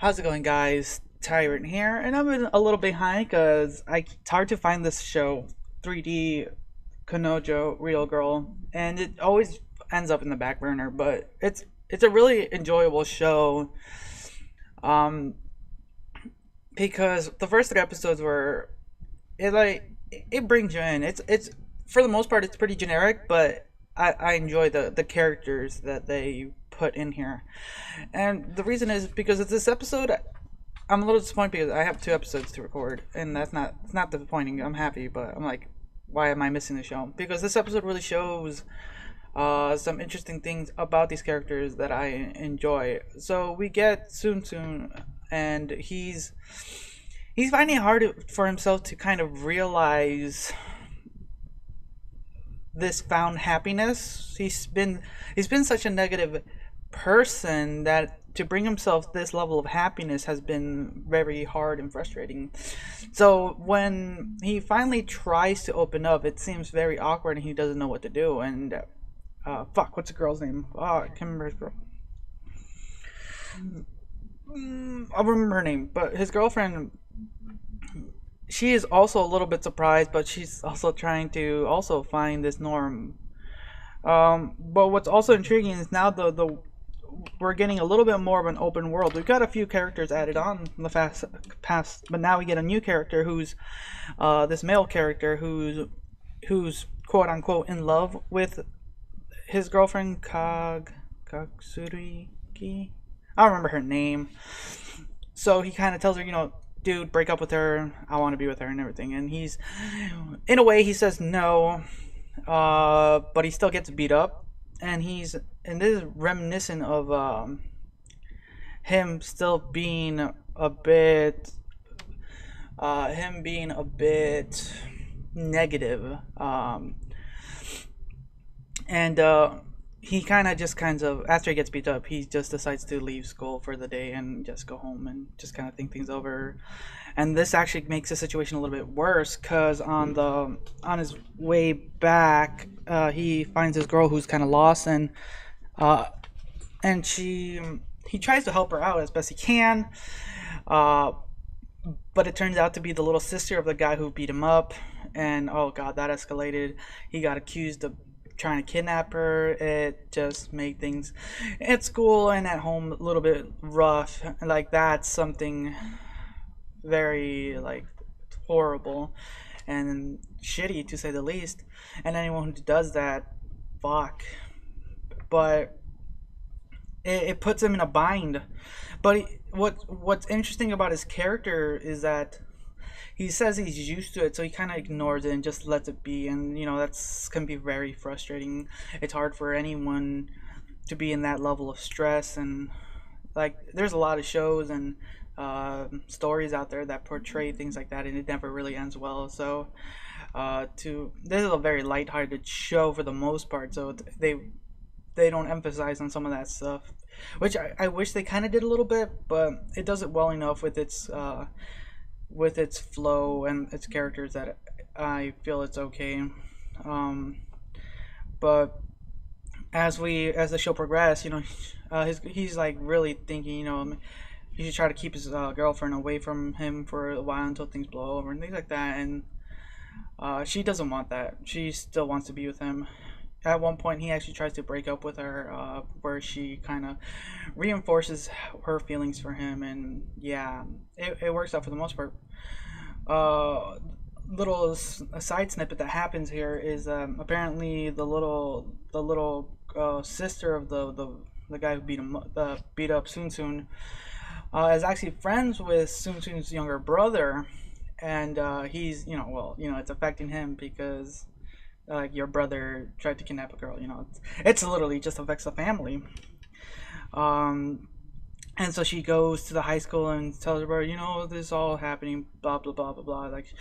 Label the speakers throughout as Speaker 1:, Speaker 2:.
Speaker 1: How's it going, guys? Tyrant here, and I'm a little behind because it's hard to find this show, 3D Kanojo Real Girl, and it always ends up in the back burner. But it's a really enjoyable show, um, because the first three episodes were it brings you in. It's for the most part it's pretty generic, but I enjoy the characters that they put in here, and the reason is because it's this episode. I'm a little disappointed because I have two episodes to record, and it's not disappointing. I'm happy, but I'm like, why am I missing the show? Because this episode really shows some interesting things about these characters that I enjoy. So we get Soon, and he's finding it hard for himself to kind of realize this found happiness. He's been such a negative person that to bring himself this level of happiness has been very hard and frustrating. So when he finally tries to open up, it seems very awkward and he doesn't know what to do. And fuck, what's the girl's name? Oh, I can't remember his girl. I'll remember her name, but his girlfriend. She is also a little bit surprised, but she's also trying to also find this norm. But what's also intriguing is now the we're getting a little bit more of an open world. We've got a few characters added on in the past, but now we get a new character who's this male character who's quote unquote in love with his girlfriend Kagsuriki. I don't remember her name. So he kind of tells her, dude, break up with her. I want to be with her and everything. And he's, in a way, he says no, but he still gets beat up. And this is reminiscent of him still being a bit, him being a bit negative. And he kind of after he gets beat up, he just decides to leave school for the day and just go home and just kind of think things over. And this actually makes the situation a little bit worse because on his way back, he finds this girl who's kind of lost, uh, and he tries to help her out as best he can, uh, but it turns out to be the little sister of the guy who beat him up, and oh god, that escalated. He got accused of trying to kidnap her. It just made things at school and at home a little bit rough. Like that's something very like horrible and shitty to say the least. And anyone who does that, fuck. But it puts him in a bind. But what's interesting about his character is that he says he's used to it, so he kind of ignores it and just lets it be. And that's can be very frustrating. It's hard for anyone to be in that level of stress, and like there's a lot of shows and stories out there that portray things like that, and it never really ends well. So this is a very lighthearted show for the most part, so they don't emphasize on some of that stuff, which I wish they kind of did a little bit, but it does it well enough with its flow and its characters that I feel it's okay. But as the show progresses, he's like really thinking, he should try to keep his girlfriend away from him for a while until things blow over and things like that. And she doesn't want that. She still wants to be with him. At one point, he actually tries to break up with her, where she kind of reinforces her feelings for him, and yeah, it works out for the most part. Little side snippet that happens here is apparently the little sister of the guy who beat up Soon is actually friends with Soon's younger brother, and he's it's affecting him because your brother tried to kidnap a girl. It's literally just affects the family. Um, and so she goes to the high school and tells her brother, this is all happening, blah blah blah blah blah. Like,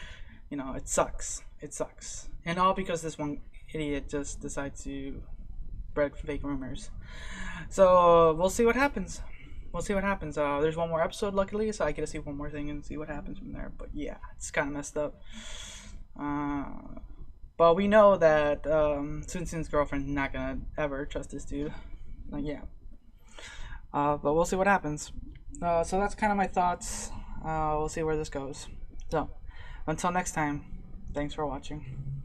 Speaker 1: it sucks. It sucks, and all because this one idiot just decides to spread fake rumors. So we'll see what happens. There's one more episode, luckily, so I get to see one more thing and see what happens from there. But yeah, it's kind of messed up. But we know that Soon's girlfriend's not gonna ever trust this dude. Like, yeah. But we'll see what happens. So that's kind of my thoughts. We'll see where this goes. So until next time, thanks for watching.